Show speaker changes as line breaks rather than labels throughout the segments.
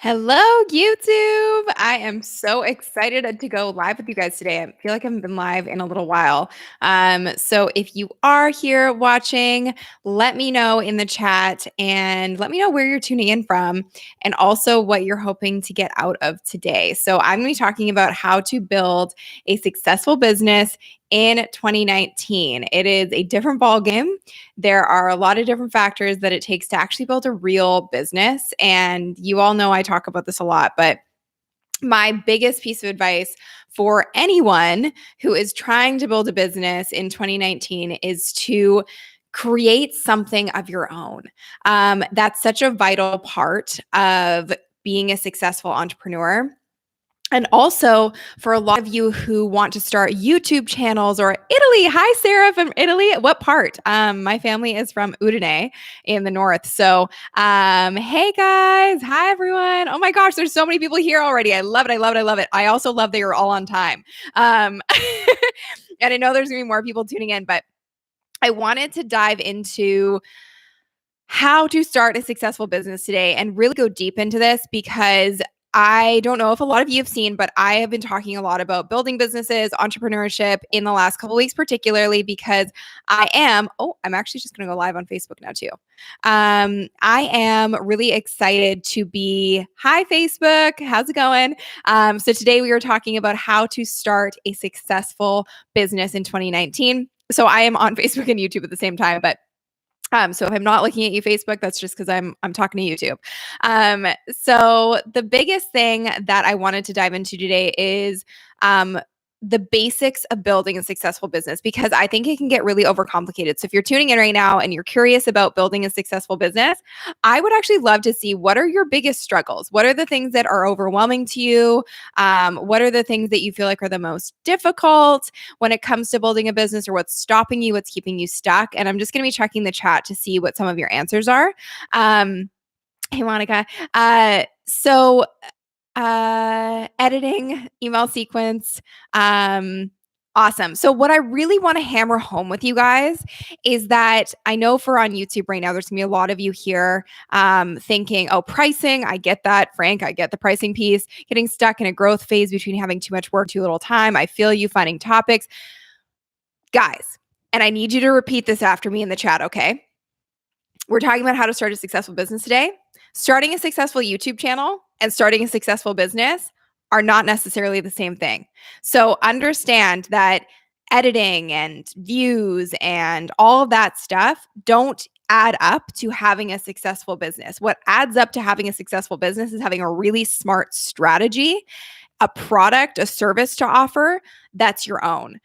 Hello, YouTube. I am so excited to go live with you guys today. I feel like I haven't been live in a little while. So if you are here watching, let me know in the chat and let me know where you're tuning in from and also what you're hoping to get out of today. So I'm going to be talking about how to build a successful business in 2019. It is a different ball game. There are a lot of different factors that it takes to actually build a real business. And you all know I talk about this a lot, but my biggest piece of advice for anyone who is trying to build a business in 2019 is to create something of your own. That's such a vital part of being a successful entrepreneur. And also for a lot of you who want to start YouTube channels or Italy. Hi, Sarah from Italy. What part? My family is from Udine in the north. So, hey guys. Hi, everyone. Oh my gosh, there's so many people here already. I love it. I love it. I love it. I also love that you're all on time. And I know there's going to be more people tuning in, but I wanted to dive into how to start a successful business today and really go deep into this because I don't know if a lot of you have seen, but I have been talking a lot about building businesses, entrepreneurship in the last couple of weeks, particularly because I'm actually just going to go live on Facebook now too. I am really excited to be, hi Facebook, how's it going? So today we are talking about how to start a successful business in 2019. So I am on Facebook and YouTube at the same time, but so if I'm not looking at you, Facebook, that's just because I'm talking to YouTube. So the biggest thing that I wanted to dive into today is the basics of building a successful business because I think it can get really overcomplicated. So if you're tuning in right now and you're curious about building a successful business, I would actually love to see what are your biggest struggles? What are the things that are overwhelming to you? What are the things that you feel like are the most difficult when it comes to building a business, or what's stopping you, what's keeping you stuck? And I'm just going to be checking the chat to see what some of your answers are. Hey, Monica. Editing, email sequence. Awesome. So what I really want to hammer home with you guys is that I know for on YouTube right now, there's gonna be a lot of you here thinking, oh, pricing, I get that. Frank, I get the pricing piece. Getting stuck in a growth phase between having too much work, too little time. I feel you finding topics. Guys, and I need you to repeat this after me in the chat, okay? We're talking about how to start a successful business today. Starting a successful YouTube channel and starting a successful business are not necessarily the same thing. So understand that editing and views and all of that stuff don't add up to having a successful business. What adds up to having a successful business is having a really smart strategy, a product, a service to offer that's your own.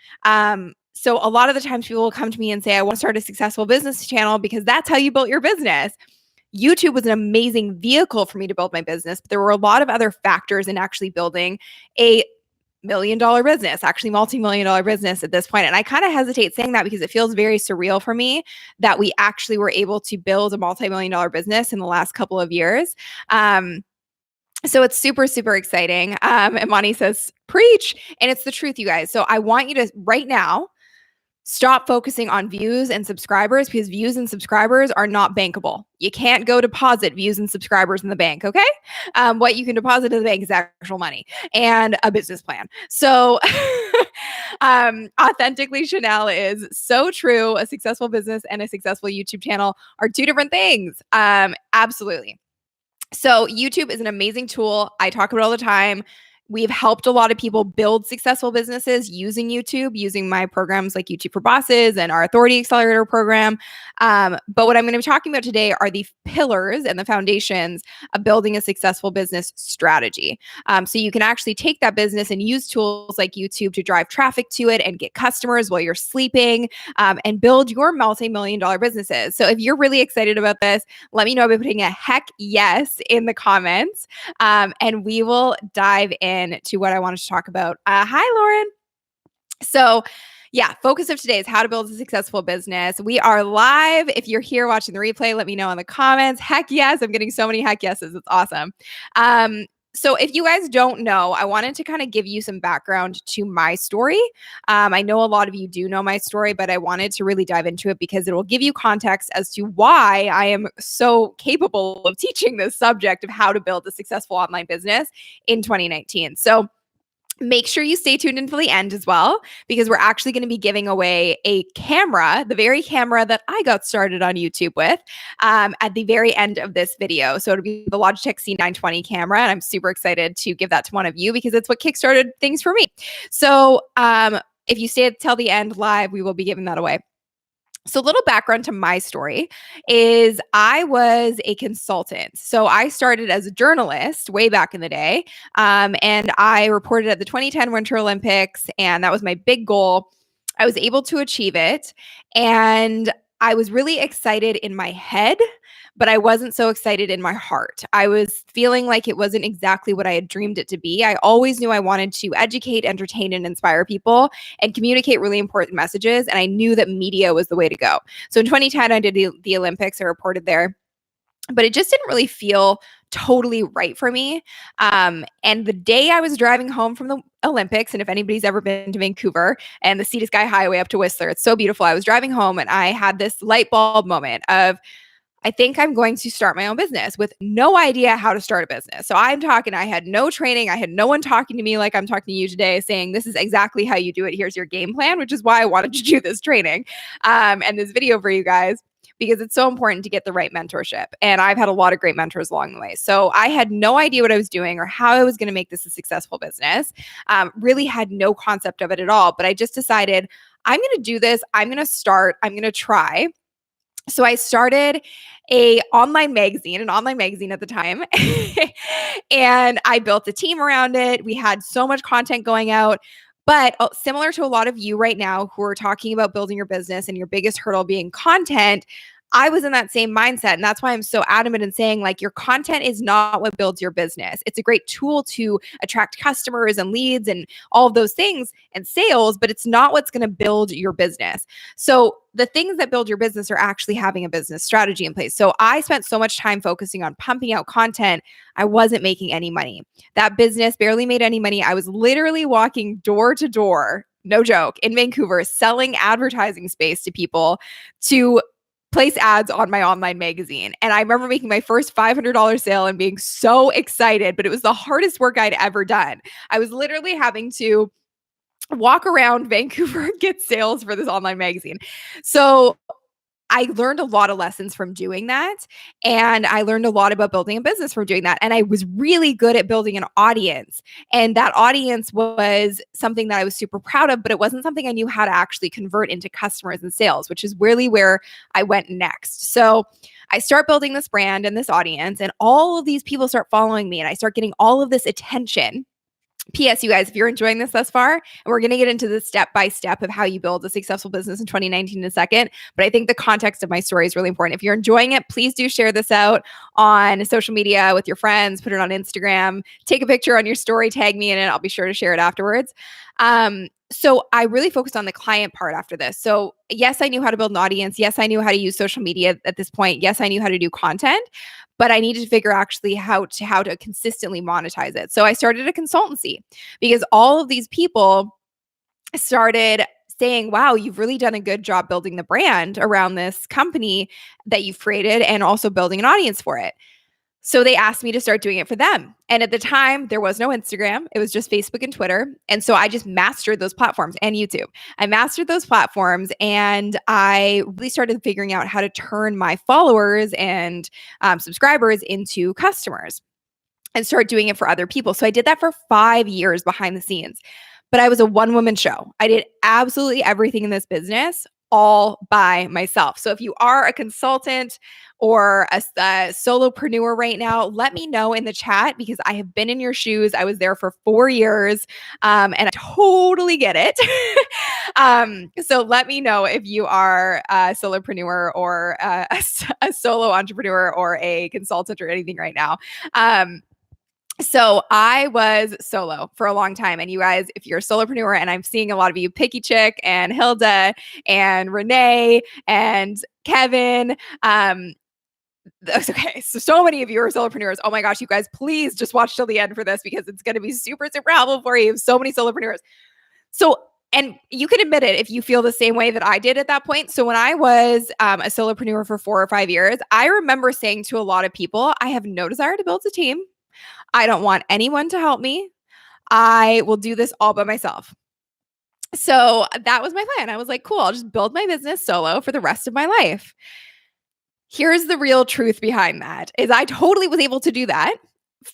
So a lot of the times people will come to me and say, I want to start a successful business channel because that's how you built your business. YouTube was an amazing vehicle for me to build my business, but there were a lot of other factors in actually building a $1 million business, actually multi-million-dollar business at this point. And I kind of hesitate saying that because it feels very surreal for me that we actually were able to build a multi-million-dollar business in the last couple of years. So it's super, super exciting. And Monty says, preach. And it's the truth, you guys. So I want you to right now stop focusing on views and subscribers because views and subscribers are not bankable. You can't go deposit views and subscribers in the bank, okay? What you can deposit in the bank is actual money and a business plan. So authentically, Chanel is so true. A successful business and a successful YouTube channel are two different things. Absolutely. So YouTube is an amazing tool. I talk about it all the time. We've helped a lot of people build successful businesses using YouTube, using my programs like YouTube for Bosses and our Authority Accelerator program. But what I'm going to be talking about today are the pillars and the foundations of building a successful business strategy. So you can actually take that business and use tools like YouTube to drive traffic to it and get customers while you're sleeping and build your multi-million-dollar businesses. So if you're really excited about this, let me know by putting a heck yes in the comments and we will dive in to what I wanted to talk about. Hi, Lauren. So yeah, focus of today is how to build a successful business. We are live. If you're here watching the replay, let me know in the comments. Heck yes. I'm getting so many heck yeses. It's awesome. So if you guys don't know, I wanted to kind of give you some background to my story. I know a lot of you do know my story, but I wanted to really dive into it because it will give you context as to why I am so capable of teaching this subject of how to build a successful online business in 2019. So make sure you stay tuned until the end as well, because we're actually going to be giving away a camera, the very camera that I got started on YouTube with, at the very end of this video. So it'll be the Logitech C920 camera, and I'm super excited to give that to one of you because it's what kickstarted things for me. So if you stay till the end live, we will be giving that away. So, a little background to my story is I was a consultant. So, I started as a journalist way back in the day, and I reported at the 2010 Winter Olympics, and that was my big goal. I was able to achieve it, and I was really excited in my head, but I wasn't so excited in my heart. I was feeling like it wasn't exactly what I had dreamed it to be. I always knew I wanted to educate, entertain, and inspire people and communicate really important messages. And I knew that media was the way to go. So in 2010, I did the Olympics. I reported there, but it just didn't really feel totally right for me. And the day I was driving home from the Olympics, and if anybody's ever been to Vancouver and the Sea to Sky Highway up to Whistler, it's so beautiful. I was driving home and I had this light bulb moment of, I think I'm going to start my own business with no idea how to start a business. So I'm talking, I had no training. I had no one talking to me like I'm talking to you today saying, this is exactly how you do it. Here's your game plan, which is why I wanted to do this training and this video for you guys, because it's so important to get the right mentorship. And I've had a lot of great mentors along the way. So I had no idea what I was doing or how I was going to make this a successful business. Really had no concept of it at all. But I just decided I'm going to do this. I'm going to start. I'm going to try. So I started an online magazine at the time, and I built a team around it. We had so much content going out, but similar to a lot of you right now who are talking about building your business and your biggest hurdle being content, I was in that same mindset. And that's why I'm so adamant in saying, like, your content is not what builds your business. It's a great tool to attract customers and leads and all of those things and sales, but it's not what's going to build your business. So the things that build your business are actually having a business strategy in place. So I spent so much time focusing on pumping out content. I wasn't making any money. That business barely made any money. I was literally walking door to door, no joke, in Vancouver, selling advertising space to people to place ads on my online magazine. And I remember making my first $500 sale and being so excited, but it was the hardest work I'd ever done. I was literally having to walk around Vancouver and get sales for this online magazine. So I learned a lot of lessons from doing that. And I learned a lot about building a business from doing that. And I was really good at building an audience. And that audience was something that I was super proud of, but it wasn't something I knew how to actually convert into customers and sales, which is really where I went next. So I start building this brand and this audience, and all of these people start following me, and I start getting all of this attention. PS, you guys, if you're enjoying this thus far, and we're going to get into the step by step of how you build a successful business in 2019 in a second, but I think the context of my story is really important. If you're enjoying it, please do share this out on social media with your friends, put it on Instagram, take a picture on your story, tag me in it. I'll be sure to share it afterwards. So I really focused on the client part after this. So yes, I knew how to build an audience. Yes, I knew how to use social media at this point. Yes, I knew how to do content, but I needed to figure actually how to consistently monetize it. So I started a consultancy because all of these people started saying, wow, you've really done a good job building the brand around this company that you've created and also building an audience for it. So they asked me to start doing it for them. And at the time, there was no Instagram. It was just Facebook and Twitter. And so I just mastered those platforms, and YouTube. I mastered those platforms, and I really started figuring out how to turn my followers and subscribers into customers and start doing it for other people. So I did that for 5 years behind the scenes. But I was a one-woman show. I did absolutely everything in this business all by myself. So if you are a consultant or a solopreneur right now, let me know in the chat, because I have been in your shoes. I was there for 4 years, and I totally get it. So let me know if you are a solopreneur or a solo entrepreneur or a consultant or anything right now. So I was solo for a long time. And you guys, if you're a solopreneur, and I'm seeing a lot of you, Picky Chick and Hilda and Renee and Kevin, That's okay. So many of you are solopreneurs. Oh my gosh, you guys, please just watch till the end for this because it's going to be super, super helpful for you. So many solopreneurs. So, and you can admit it if you feel the same way that I did at that point. So when I was a solopreneur for 4 or 5 years, I remember saying to a lot of people, I have no desire to build a team. I don't want anyone to help me. I will do this all by myself. So that was my plan. I was like, cool, I'll just build my business solo for the rest of my life. Here's the real truth behind that is I totally was able to do that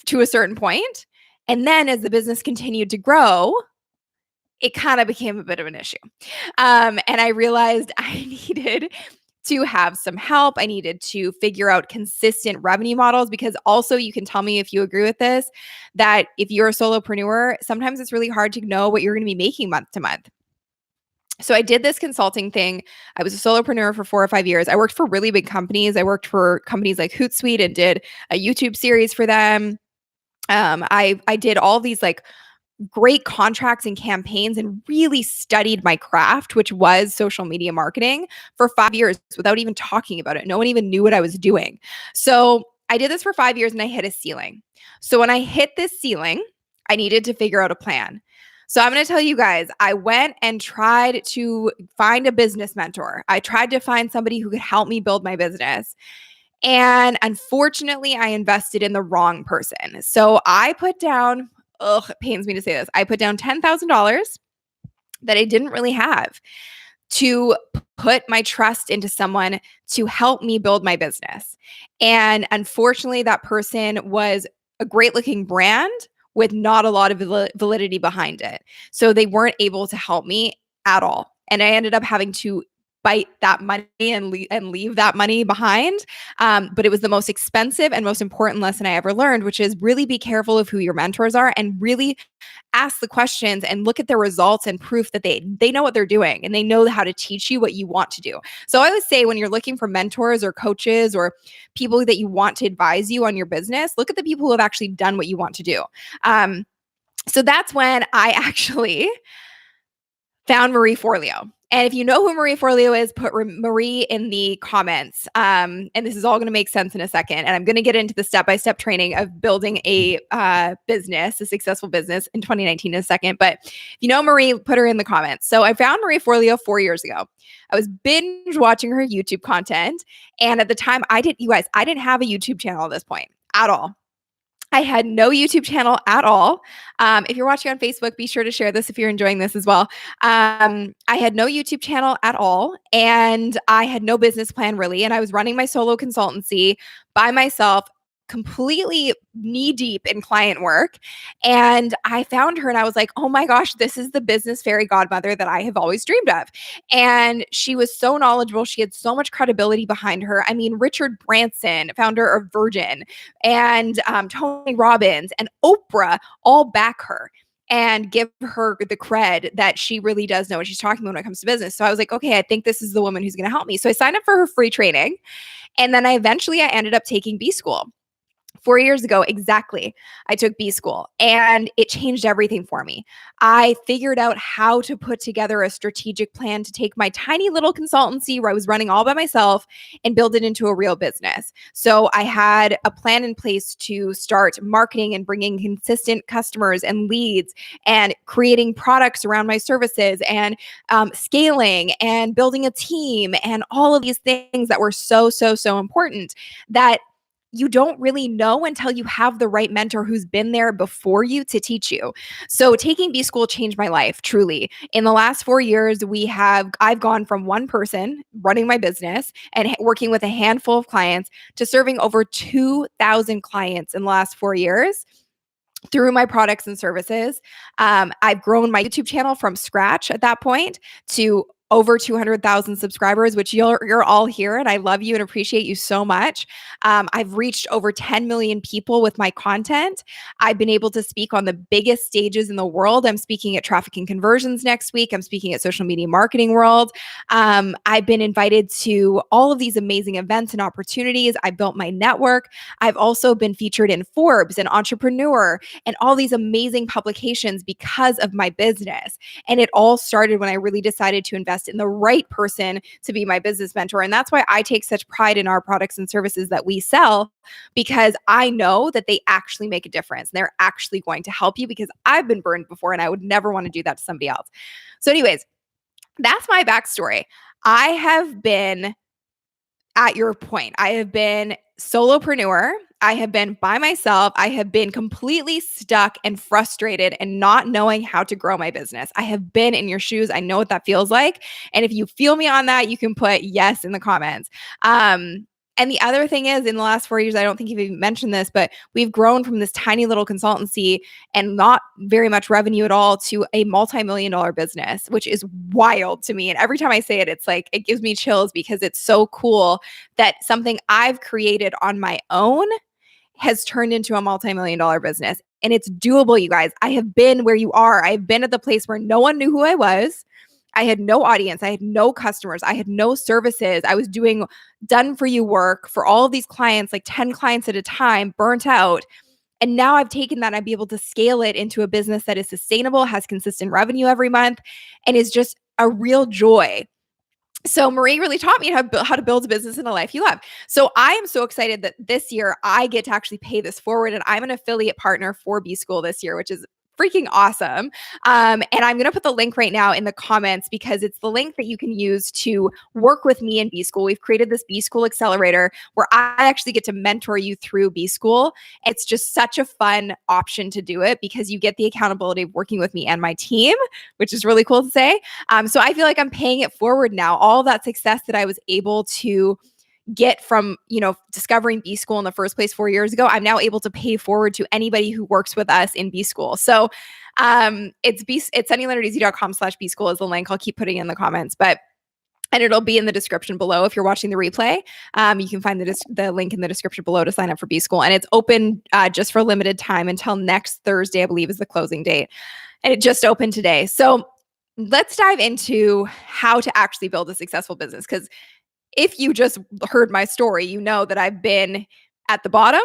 to a certain point. And then as the business continued to grow, it kind of became a bit of an issue. And I realized I needed to have some help. I needed to figure out consistent revenue models because also you can tell me if you agree with this, that if you're a solopreneur, sometimes it's really hard to know what you're going to be making month to month. So I did this consulting thing. I was a solopreneur for 4 or 5 years. I worked for really big companies. I worked for companies like Hootsuite and did a YouTube series for them. I did all these like great contracts and campaigns and really studied my craft, which was social media marketing, for 5 years without even talking about it. No one even knew what I was doing. So I did this for 5 years and I hit a ceiling. So when I hit this ceiling, I needed to figure out a plan. So I'm going to tell you guys, I went and tried to find a business mentor. I tried to find somebody who could help me build my business. And unfortunately, I invested in the wrong person. So I put down, it pains me to say this, I put down $10,000 that I didn't really have to put my trust into someone to help me build my business. And unfortunately, that person was a great looking brand with not a lot of validity behind it. So they weren't able to help me at all. And I ended up having to bite that money and leave that money behind. But it was the most expensive and most important lesson I ever learned, which is really be careful of who your mentors are and really ask the questions and look at their results and proof that they know what they're doing and they know how to teach you what you want to do. So I would say when you're looking for mentors or coaches or people that you want to advise you on your business, look at the people who have actually done what you want to do. So that's when I actually found Marie Forleo. And if you know who Marie Forleo is, put Marie in the comments. And this is all going to make sense in a second. And I'm going to get into the step-by-step training of building a business, a successful business in 2019 in a second. But if you know Marie, put her in the comments. So I found Marie Forleo 4 years ago. I was binge watching her YouTube content. And at the time, I didn't have a YouTube channel at this point at all. I had no YouTube channel at all. If you're watching on Facebook, be sure to share this if you're enjoying this as well. I had no YouTube channel at all, and I had no business plan really. And I was running my solo consultancy by myself, completely knee deep in client work. And I found her and I was like, oh my gosh, this is the business fairy godmother that I have always dreamed of. And she was so knowledgeable. She had so much credibility behind her. I mean, Richard Branson, founder of Virgin, and Tony Robbins and Oprah all back her and give her the cred that she really does know what she's talking about when it comes to business. So I was like, okay, I think this is the woman who's going to help me. So I signed up for her free training. And then I ended up taking B School. 4 years ago, exactly, I took B School and it changed everything for me. I figured out how to put together a strategic plan to take my tiny little consultancy where I was running all by myself and build it into a real business. So I had a plan in place to start marketing and bringing consistent customers and leads and creating products around my services and scaling and building a team and all of these things that were so, so, so important that you don't really know until you have the right mentor who's been there before you to teach you. So taking B School changed my life, truly. In the last 4 years, I've gone from one person running my business and working with a handful of clients to serving over 2,000 clients in the last 4 years through my products and services. I've grown my YouTube channel from scratch at that point to over 200,000 subscribers, which you're all here, and I love you and appreciate you so much. I've reached over 10 million people with my content. I've been able to speak on the biggest stages in the world. I'm speaking at Traffic and Conversions next week. I'm speaking at Social Media Marketing World. I've been invited to all of these amazing events and opportunities. I built my network. I've also been featured in Forbes and Entrepreneur and all these amazing publications because of my business. And it all started when I really decided to invest invest in the right person to be my business mentor. And that's why I take such pride in our products and services that we sell, because I know that they actually make a difference. They're actually going to help you, because I've been burned before and I would never want to do that to somebody else. So, anyways, that's my backstory. I have been at your point. I have been solopreneur. I have been by myself. I have been completely stuck and frustrated and not knowing how to grow my business. I have been in your shoes. I know what that feels like. And if you feel me on that, you can put yes in the comments. And the other thing is, in the last 4 years, I don't think you've even mentioned this, but we've grown from this tiny little consultancy and not very much revenue at all to a multi-million-dollar business, which is wild to me. And every time I say it, it's like, it gives me chills, because it's so cool that something I've created on my own has turned into a multi-million-dollar business. And it's doable, you guys. I have been where you are. I've been at the place where no one knew who I was. I had no audience. I had no customers. I had no services. I was doing done for you work for all of these clients, like 10 clients at a time, burnt out. And now I've taken that and I'd be able to scale it into a business that is sustainable, has consistent revenue every month, and is just a real joy. So Marie really taught me how to build a business in a life you love. So I am so excited that this year I get to actually pay this forward, and I'm an affiliate partner for B School this year, which is freaking awesome. And I'm going to put the link right now in the comments, because it's the link that you can use to work with me in B School. We've created this B School accelerator where I actually get to mentor you through B School. It's just such a fun option to do it, because you get the accountability of working with me and my team, which is really cool to say. So I feel like I'm paying it forward now. All that success that I was able to get from, discovering B School in the first place 4 years ago, I'm now able to pay forward to anybody who works with us in B School. So it's sunnyleonardez.com/B School is the link. I'll keep putting in the comments, and it'll be in the description below. If you're watching the replay, you can find the link in the description below to sign up for B School. And it's open just for limited time until next Thursday, I believe is the closing date. And it just opened today. So let's dive into how to actually build a successful business. Because if you just heard my story, you know that I've been at the bottom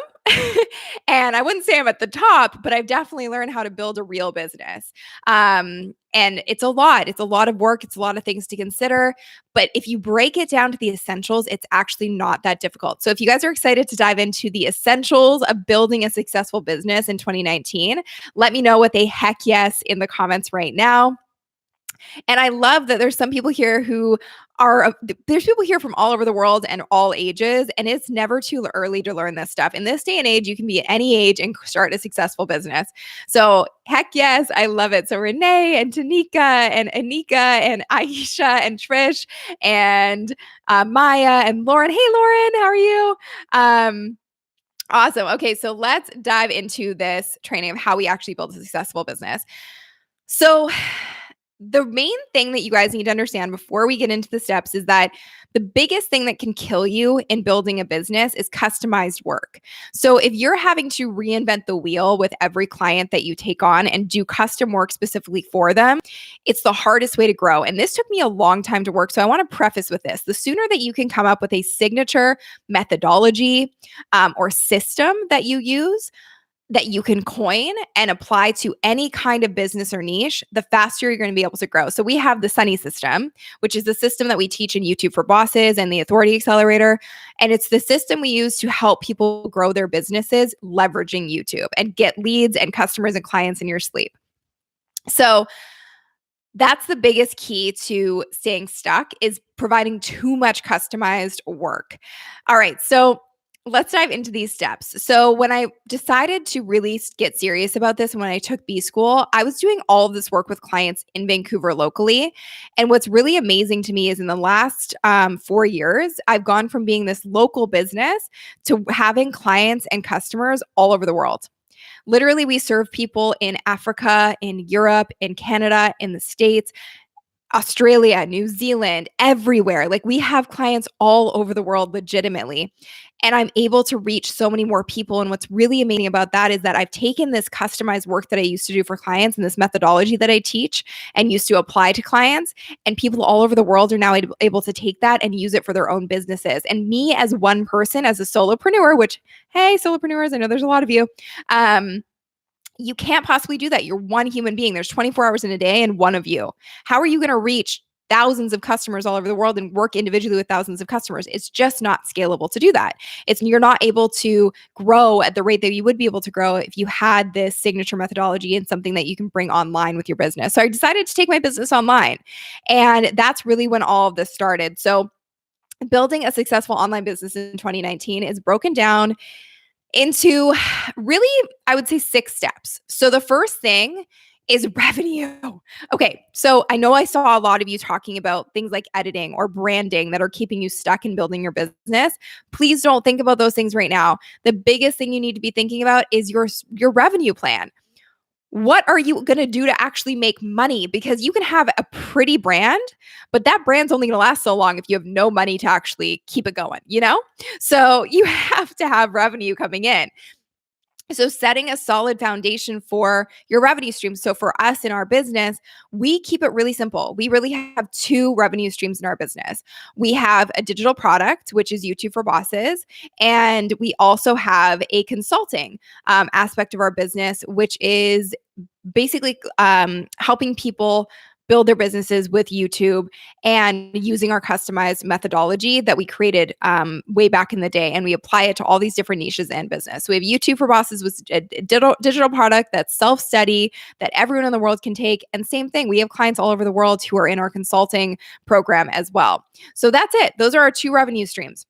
and I wouldn't say I'm at the top, but I've definitely learned how to build a real business. And it's a lot. It's a lot of work. It's a lot of things to consider. But if you break it down to the essentials, it's actually not that difficult. So if you guys are excited to dive into the essentials of building a successful business in 2019, let me know with a heck yes in the comments right now. And I love that there's some people here there's people here from all over the world and all ages, and it's never too early to learn this stuff. In this day and age, you can be at any age and start a successful business. So heck yes, I love it. So Renee and Tanika and Anika and Aisha and Trish and Maya and Lauren. Hey, Lauren, how are you? Awesome. Okay, so let's dive into this training of how we actually build a successful business. So the main thing that you guys need to understand before we get into the steps is that the biggest thing that can kill you in building a business is customized work. So if you're having to reinvent the wheel with every client that you take on and do custom work specifically for them, it's the hardest way to grow. And this took me a long time to work. So I want to preface with this. The sooner that you can come up with a signature methodology or system that you use, that you can coin and apply to any kind of business or niche, the faster you're going to be able to grow. So we have the Sunny system, which is the system that we teach in YouTube for Bosses and the Authority Accelerator. And it's the system we use to help people grow their businesses leveraging YouTube and get leads and customers and clients in your sleep. So that's the biggest key to staying stuck, is providing too much customized work. All right. So let's dive into these steps. So when I decided to really get serious about this, and when I took B School, I was doing all of this work with clients in Vancouver locally. And what's really amazing to me is in the last 4 years, I've gone from being this local business to having clients and customers all over the world. Literally, we serve people in Africa, in Europe, in Canada, in the States, Australia, New Zealand, everywhere. Like, we have clients all over the world legitimately. And I'm able to reach so many more people. And what's really amazing about that is that I've taken this customized work that I used to do for clients and this methodology that I teach and used to apply to clients. And people all over the world are now able to take that and use it for their own businesses. And me as one person, as a solopreneur, which, hey, solopreneurs, I know there's a lot of you. You can't possibly do that. You're one human being. There's 24 hours in a day and one of you. How are you going to reach thousands of customers all over the world and work individually with thousands of customers. It's just not scalable to do that. You're not able to grow at the rate that you would be able to grow if you had this signature methodology and something that you can bring online with your business. So I decided to take my business online. And that's really when all of this started. So building a successful online business in 2019 is broken down into really, I would say 6 steps. So the first thing is revenue. Okay, so I know I saw a lot of you talking about things like editing or branding that are keeping you stuck in building your business. Please don't think about those things right now. The biggest thing you need to be thinking about is your revenue plan. What are you going to do to actually make money? Because you can have a pretty brand, but that brand's only going to last so long if you have no money to actually keep it going, you know? So you have to have revenue coming in. So setting a solid foundation for your revenue streams. So for us in our business, we keep it really simple. We really have 2 revenue streams in our business. We have a digital product, which is YouTube for Bosses, and we also have a consulting aspect of our business, which is basically helping people build their businesses with YouTube and using our customized methodology that we created way back in the day. And we apply it to all these different niches in business. So we have YouTube for Bosses, with a digital product that's self-study that everyone in the world can take. And same thing, we have clients all over the world who are in our consulting program as well. So that's it. Those are our 2 revenue streams.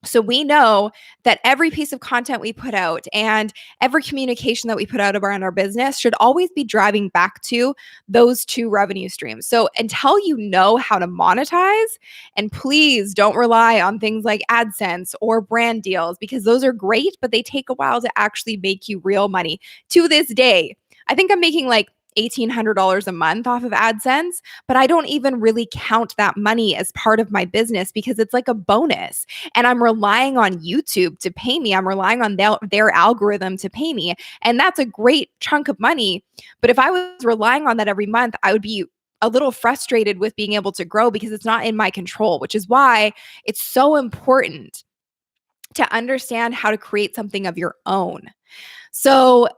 So we know that every piece of content we put out and every communication that we put out around our business should always be driving back to those 2 revenue streams. So until you know how to monetize, and please don't rely on things like AdSense or brand deals, because those are great, but they take a while to actually make you real money. To this day, I think I'm making like $1,800 a month off of AdSense, but I don't even really count that money as part of my business because it's like a bonus. And I'm relying on YouTube to pay me. I'm relying on their algorithm to pay me. And that's a great chunk of money. But if I was relying on that every month, I would be a little frustrated with being able to grow because it's not in my control, which is why it's so important to understand how to create something of your own. So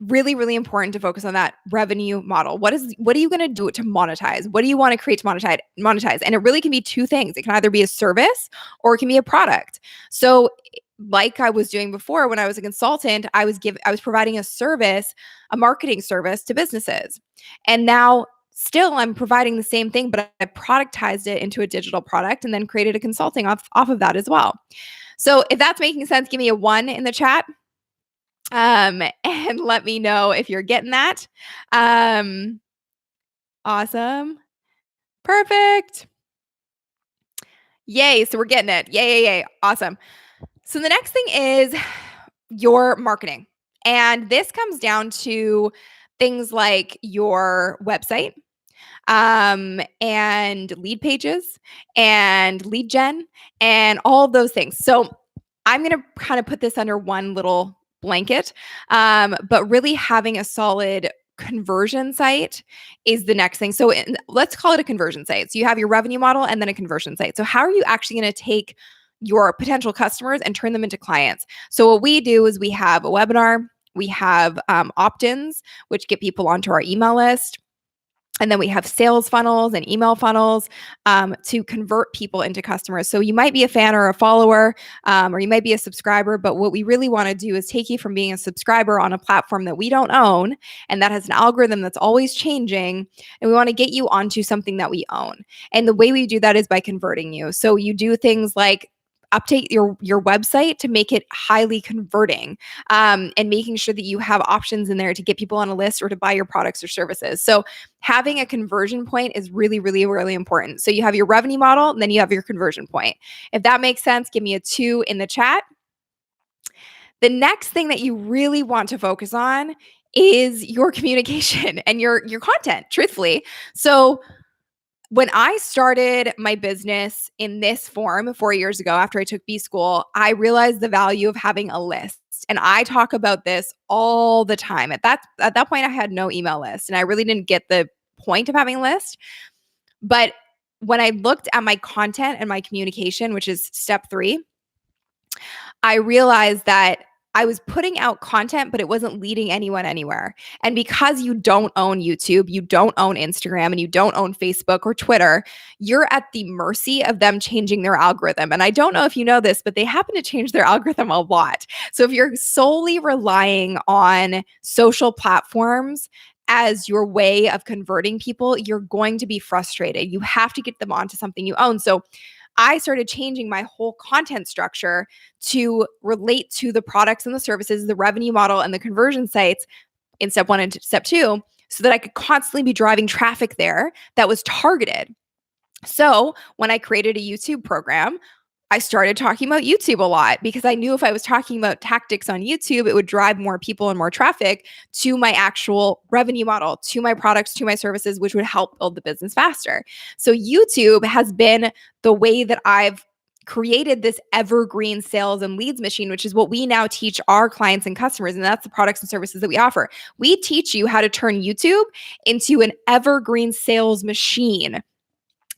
really, really important to focus on that revenue model. What are you going to do to monetize? What do you want to create to monetize? And it really can be 2 things. It can either be a service or it can be a product. So like I was doing before when I was a consultant, I was providing a service, a marketing service to businesses. And now still I'm providing the same thing, but I productized it into a digital product and then created a consulting off of that as well. So if that's making sense, give me a 1 in the chat. And let me know if you're getting that. Awesome. Perfect. Yay. So we're getting it. Yay. Awesome. So the next thing is your marketing. And this comes down to things like your website, and lead pages and lead gen and all of those things. So I'm going to kind of put this under one little blanket, but really having a solid conversion site is the next thing. So let's call it a conversion site. So you have your revenue model and then a conversion site. So how are you actually going to take your potential customers and turn them into clients? So what we do is we have a webinar, we have opt-ins, which get people onto our email list. And then we have sales funnels and email funnels to convert people into customers. So you might be a fan or a follower, or you might be a subscriber, but what we really want to do is take you from being a subscriber on a platform that we don't own and that has an algorithm that's always changing. And we want to get you onto something that we own. And the way we do that is by converting you. So you do things like update your website to make it highly converting, and making sure that you have options in there to get people on a list or to buy your products or services. So having a conversion point is really, really, really important. So you have your revenue model, and then you have your conversion point. If that makes sense, give me a 2 in the chat. The next thing that you really want to focus on is your communication and your content, truthfully. So when I started my business in this form 4 years ago after I took B school, I realized the value of having a list. And I talk about this all the time. At that point, I had no email list and I really didn't get the point of having a list. But when I looked at my content and my communication, which is step 3, I realized that I was putting out content, but it wasn't leading anyone anywhere. And because you don't own YouTube, you don't own Instagram, and you don't own Facebook or Twitter, you're at the mercy of them changing their algorithm. And I don't know if you know this, but they happen to change their algorithm a lot. So if you're solely relying on social platforms as your way of converting people, you're going to be frustrated. You have to get them onto something you own. So I started changing my whole content structure to relate to the products and the services, the revenue model, and the conversion sites in step one and step two, so that I could constantly be driving traffic there that was targeted. So when I created a YouTube program, I started talking about YouTube a lot because I knew if I was talking about tactics on YouTube, it would drive more people and more traffic to my actual revenue model, to my products, to my services, which would help build the business faster. So YouTube has been the way that I've created this evergreen sales and leads machine, which is what we now teach our clients and customers. And that's the products and services that we offer. We teach you how to turn YouTube into an evergreen sales machine.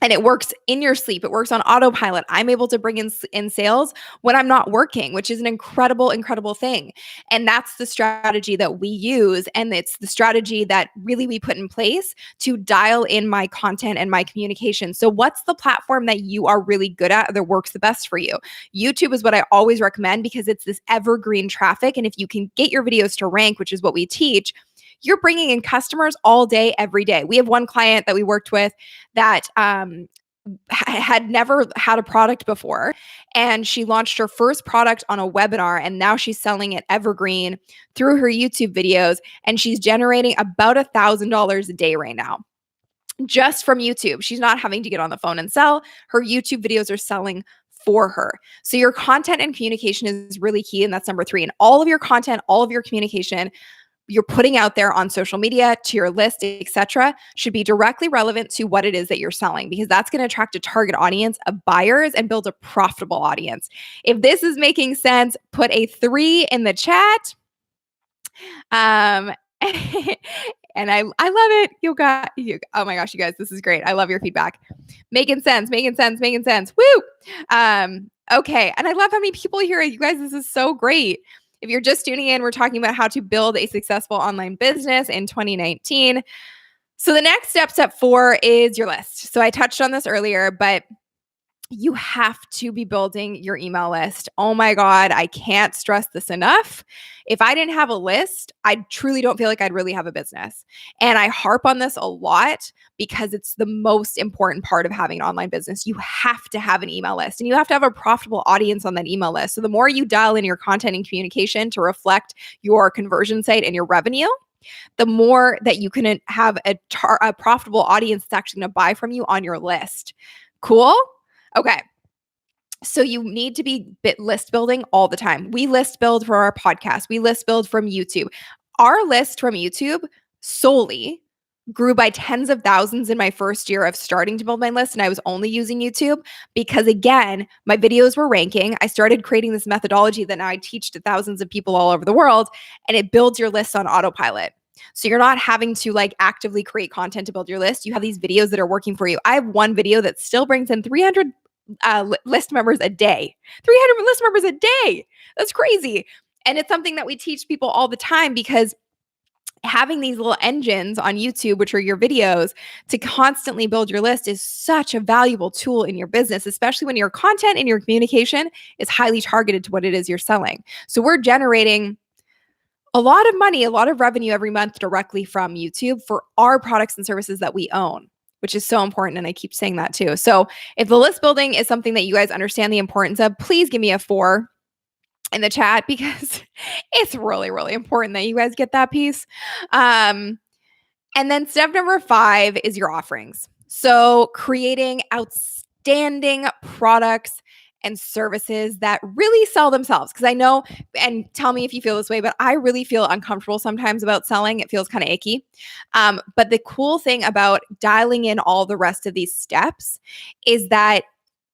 And it works in your sleep. It works on autopilot. I'm able to bring in sales when I'm not working, which is an incredible, incredible thing. And that's the strategy that we use. And it's the strategy that really we put in place to dial in my content and my communication. So what's the platform that you are really good at that works the best for you? YouTube is what I always recommend because it's this evergreen traffic. And if you can get your videos to rank, which is what we teach, you're bringing in customers all day, every day. We have one client that we worked with that had never had a product before, and she launched her first product on a webinar, and now she's selling it evergreen through her YouTube videos, and she's generating about $1,000 a day right now. Just from YouTube. She's not having to get on the phone and sell. Her YouTube videos are selling for her. So your content and communication is really key, and that's number 3. And all of your content, all of your communication you're putting out there on social media, to your list, etc., should be directly relevant to what it is that you're selling, because that's going to attract a target audience of buyers and build a profitable audience. If this is making sense, put a 3 in the chat. Um, and I love it. Oh my gosh, you guys, this is great. I love your feedback. Making sense. Woo! Okay. And I love how many people here. You guys, this is so great. If you're just tuning in, we're talking about how to build a successful online business in 2019. So the next step 4, is your list. So I touched on this earlier, but you have to be building your email list. Oh my God, I can't stress this enough. If I didn't have a list, I truly don't feel like I'd really have a business. And I harp on this a lot because it's the most important part of having an online business. You have to have an email list, and you have to have a profitable audience on that email list. So the more you dial in your content and communication to reflect your conversion site and your revenue, the more that you can have a profitable audience that's actually going to buy from you on your list. Cool? Okay. So you need to be list building all the time. We list build for our podcast. We list build from YouTube. Our list from YouTube solely grew by tens of thousands in my first year of starting to build my list. And I was only using YouTube because, again, my videos were ranking. I started creating this methodology that now I teach to thousands of people all over the world, and it builds your list on autopilot. So you're not having to actively create content to build your list. You have these videos that are working for you. I have one video that still brings in 300 list members a day. 300 list members a day. That's crazy. And it's something that we teach people all the time, because having these little engines on YouTube, which are your videos, to constantly build your list is such a valuable tool in your business, especially when your content and your communication is highly targeted to what it is you're selling. So we're generating a lot of money, a lot of revenue every month directly from YouTube for our products and services that we own, which is so important. And I keep saying that too. So if the list building is something that you guys understand the importance of, please give me a 4 in the chat, because it's really, really important that you guys get that piece. And then step number 5 is your offerings. So creating outstanding products and services that really sell themselves. Because I know, and tell me if you feel this way, but I really feel uncomfortable sometimes about selling. It feels kind of icky. But the cool thing about dialing in all the rest of these steps is that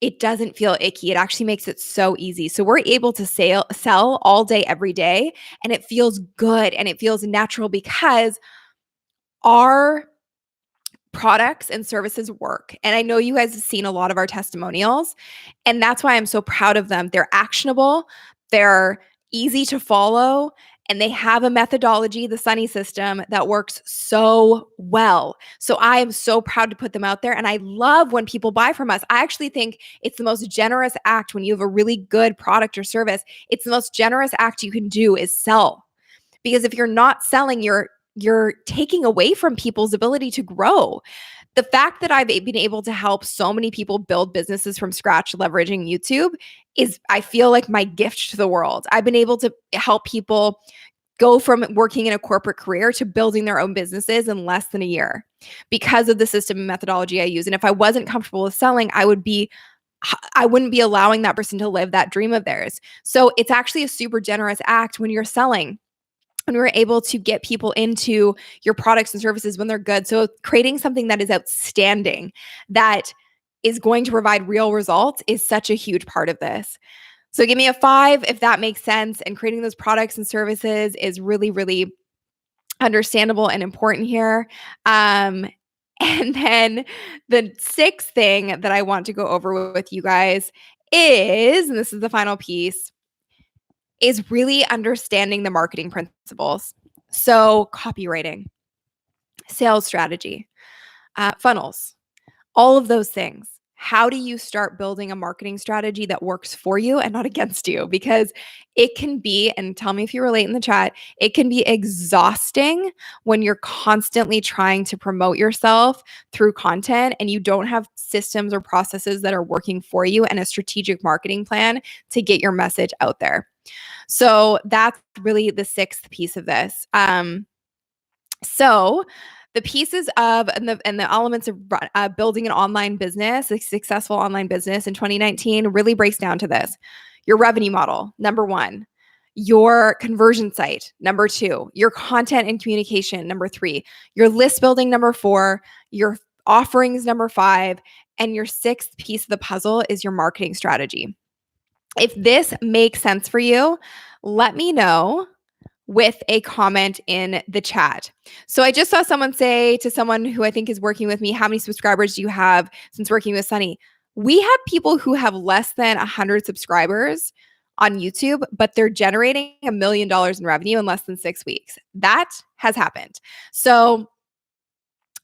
it doesn't feel icky. It actually makes it so easy. So we're able to sell all day, every day, and it feels good and it feels natural because our products and services work. And I know you guys have seen a lot of our testimonials, and that's why I'm so proud of them. They're actionable. They're easy to follow, and they have a methodology, the Sunny system, that works so well. So I am so proud to put them out there. And I love when people buy from us. I actually think it's the most generous act when you have a really good product or service. It's the most generous act you can do is sell. Because if you're not selling, you're taking away from people's ability to grow. The fact that I've been able to help so many people build businesses from scratch leveraging YouTube is, I feel like, my gift to the world. I've been able to help people go from working in a corporate career to building their own businesses in less than a year because of the system and methodology I use. And if I wasn't comfortable with selling, I wouldn't be allowing that person to live that dream of theirs. So it's actually a super generous act when you're selling, and we're able to get people into your products and services when they're good. So creating something that is outstanding, that is going to provide real results, is such a huge part of this. So give me a 5 if that makes sense. And creating those products and services is really, really understandable and important here. And then the 6th thing that I want to go over with you guys is, and this is the final piece, is really understanding the marketing principles. So copywriting, sales strategy, funnels, all of those things. How do you start building a marketing strategy that works for you and not against you? Because it can be, and tell me if you relate in the chat, it can be exhausting when you're constantly trying to promote yourself through content and you don't have systems or processes that are working for you and a strategic marketing plan to get your message out there. So that's really the 6th piece of this. So the pieces of and the elements of building an online business, a successful online business in 2019, really breaks down to this: your revenue model, number 1; your conversion site, number 2; your content and communication, number 3; your list building, number 4; your offerings, number 5; and your 6th piece of the puzzle is your marketing strategy. If this makes sense for you, let me know with a comment in the chat. So I just saw someone say to someone who I think is working with me, how many subscribers do you have since working with Sunny? We have people who have less than 100 subscribers on YouTube, but they're generating $1 million in revenue in less than 6 weeks. That has happened. So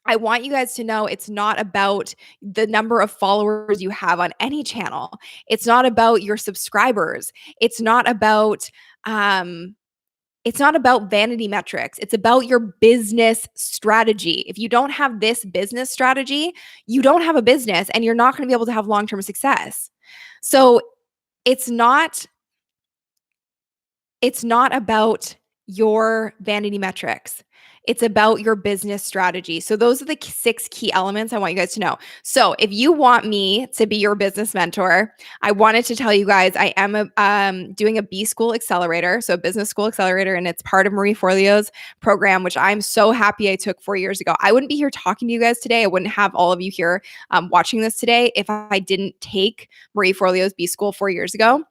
I want you guys to know it's not about the number of followers you have on any channel. It's not about your subscribers. It's not about vanity metrics. It's about your business strategy. If you don't have this business strategy, you don't have a business and you're not going to be able to have long-term success. So it's not about your vanity metrics. It's about your business strategy. So those are the 6 key elements I want you guys to know. So if you want me to be your business mentor, I wanted to tell you guys I am doing a B School accelerator, so a business school accelerator, and it's part of Marie Forleo's program, which I'm so happy I took 4 years ago. I wouldn't be here talking to you guys today. I wouldn't have all of you here watching this today if I didn't take Marie Forleo's B School 4 years ago.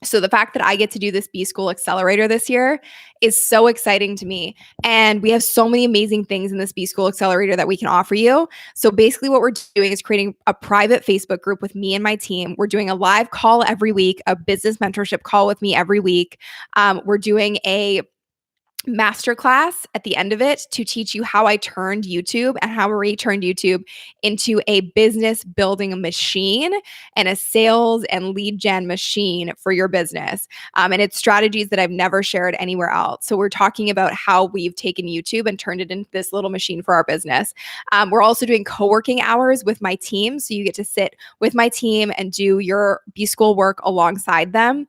So the fact that I get to do this B School accelerator this year is so exciting to me. And we have so many amazing things in this B School accelerator that we can offer you. So basically what we're doing is creating a private Facebook group with me and my team. We're doing a live call every week, a business mentorship call with me every week. We're doing a masterclass at the end of it to teach you how I turned YouTube and how Marie turned YouTube into a business building machine and a sales and lead gen machine for your business. And it's strategies that I've never shared anywhere else. So we're talking about how we've taken YouTube and turned it into this little machine for our business. We're also doing co-working hours with my team. So you get to sit with my team and do your B School work alongside them.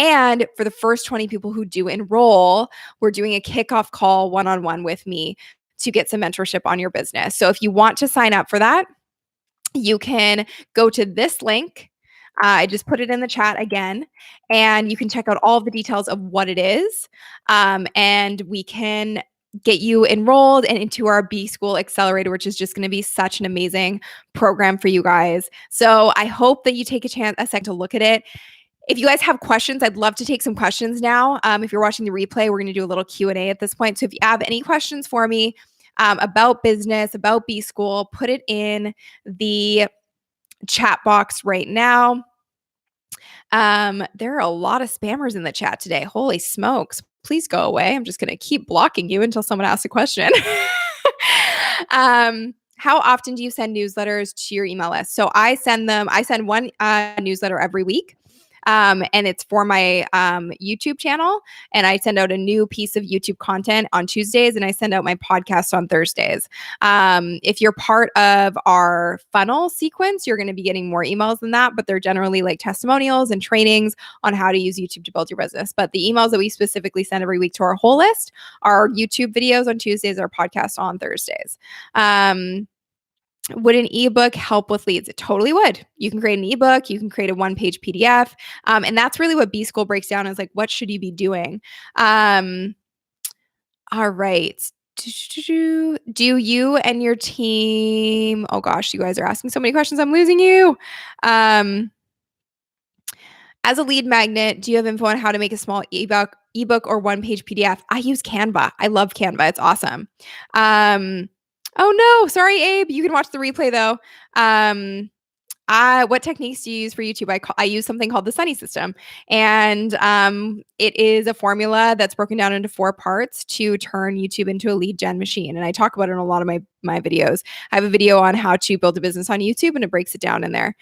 And for the first 20 people who do enroll, we're doing a kickoff call one-on-one with me to get some mentorship on your business. So if you want to sign up for that, you can go to this link. I just put it in the chat again, and you can check out all of the details of what it is. And we can get you enrolled and into our B School Accelerator, which is just going to be such an amazing program for you guys. So I hope that you take a second to look at it. If you guys have questions, I'd love to take some questions now. If you're watching the replay, we're going to do a little Q&A at this point. So if you have any questions for me about business, about B School, put it in the chat box right now. There are a lot of spammers in the chat today. Holy smokes. Please go away. I'm just going to keep blocking you until someone asks a question. How often do you send newsletters to your email list? So I send one newsletter every week. And it's for my YouTube channel. And I send out a new piece of YouTube content on Tuesdays, and I send out my podcast on Thursdays. If you're part of our funnel sequence, you're going to be getting more emails than that, but they're generally like testimonials and trainings on how to use YouTube to build your business. But the emails that we specifically send every week to our whole list are YouTube videos on Tuesdays, our podcast on Thursdays. Would an ebook help with leads? It totally would. You can create an ebook, you can create a one-page PDF. And that's really what B School breaks down is like, what should you be doing? All right. Do you and your team, oh gosh, you guys are asking so many questions. I'm losing you. As a lead magnet, do you have info on how to make a small ebook or one-page PDF? I use Canva. I love Canva. It's awesome. Oh no, sorry, Abe. You can watch the replay though. What techniques do you use for YouTube? I use something called the Sunny system, and it is a formula that's broken down into 4 parts to turn YouTube into a lead gen machine. And I talk about it in a lot of my videos. I have a video on how to build a business on YouTube, and it breaks it down in there.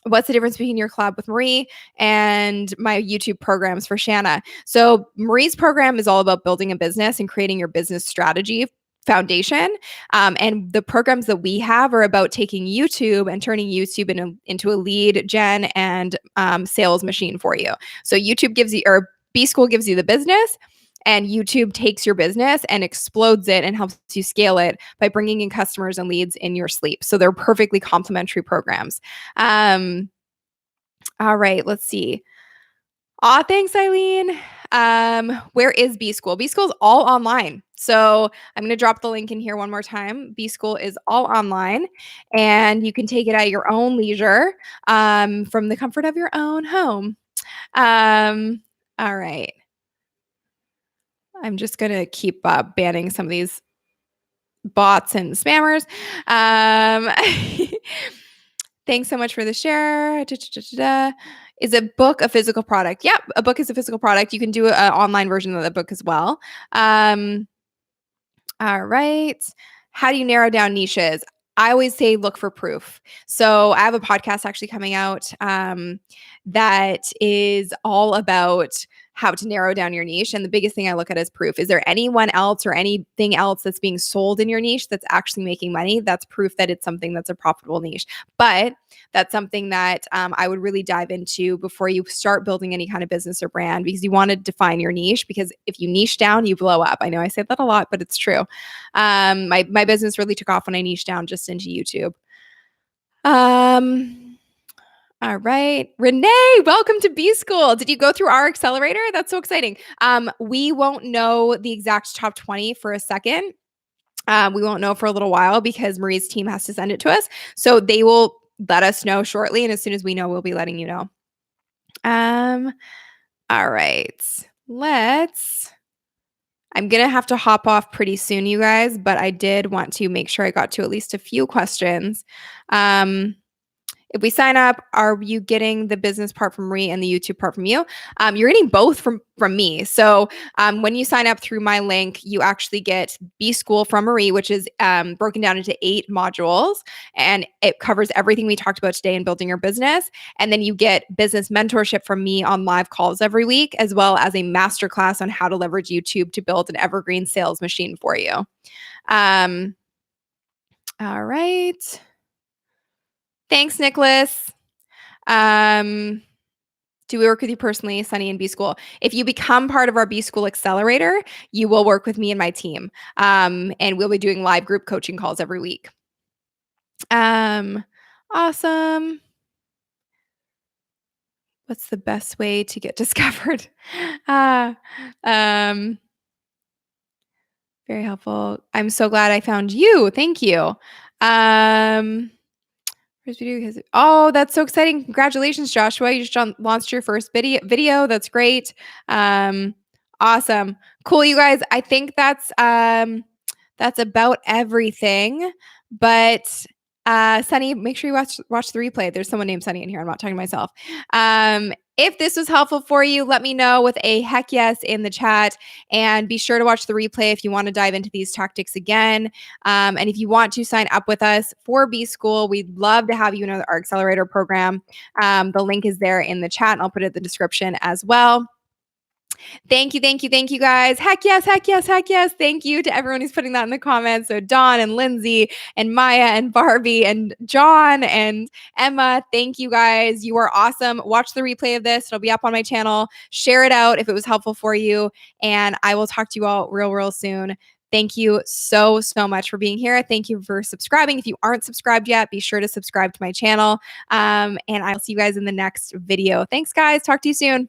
What's the difference between your collab with Marie and my YouTube programs for Shanna? So Marie's program is all about building a business and creating your business strategy foundation. And the programs that we have are about taking YouTube and turning YouTube into a lead gen and sales machine for you. So YouTube gives you, or B School gives you the business, and YouTube takes your business and explodes it and helps you scale it by bringing in customers and leads in your sleep. So they're perfectly complementary programs. All right, let's see. Aw, thanks, Eileen. Where is B School? B School is all online. So I'm going to drop the link in here one more time. B School is all online, and you can take it at your own leisure from the comfort of your own home. All right. I'm just going to keep banning some of these bots and spammers. Thanks so much for the share. Is a book a physical product? Yeah, a book is a physical product. You can do an online version of the book as well. All right. How do you narrow down niches? I always say look for proof. So I have a podcast actually coming out that is all about how to narrow down your niche. And the biggest thing I look at is proof. Is there anyone else or anything else that's being sold in your niche that's actually making money? That's proof that it's something that's a profitable niche. But that's something that I would really dive into before you start building any kind of business or brand, because you want to define your niche, because if you niche down, you blow up. I know I say that a lot, but it's true. My business really took off when I niched down just into YouTube. All right. Renee, welcome to B School. Did you go through our accelerator? That's so exciting. We won't know the exact top 20 for a second. We won't know for a little while because Marie's team has to send it to us. So they will let us know shortly. And as soon as we know, we'll be letting you know. All right. I'm going to have to hop off pretty soon, you guys, but I did want to make sure I got to at least a few questions. If we sign up, are you getting the business part from Marie and the YouTube part from you? You're getting both from me. So when you sign up through my link, you actually get B School from Marie, which is broken down into 8 modules, and it covers everything we talked about today in building your business. And then you get business mentorship from me on live calls every week, as well as a masterclass on how to leverage YouTube to build an evergreen sales machine for you. All right. Thanks, Nicholas. Do we work with you personally, Sunny and B School? If you become part of our B School accelerator, you will work with me and my team. And we'll be doing live group coaching calls every week. Awesome. What's the best way to get discovered? Very helpful. I'm so glad I found you. Thank you. Oh, that's so exciting. Congratulations, Joshua. You just launched your first video. That's great. Awesome. Cool, you guys. I think that's about everything. But Sunny, make sure you watch the replay. There's someone named Sunny in here. I'm not talking to myself. If this was helpful for you, let me know with a heck yes in the chat. And be sure to watch the replay if you want to dive into these tactics again. And if you want to sign up with us for B School, we'd love to have you in our accelerator program. The link is there in the chat, and I'll put it in the description as well. Thank you, guys. Heck yes, heck yes, heck yes. Thank you to everyone who's putting that in the comments. So Dawn and Lindsay and Maya and Barbie and John and Emma, thank you guys. You are awesome. Watch the replay of this. It'll be up on my channel. Share it out if it was helpful for you. And I will talk to you all real soon. Thank you so much for being here. Thank you for subscribing. If you aren't subscribed yet, be sure to subscribe to my channel. And I'll see you guys in the next video. Thanks, guys. Talk to you soon.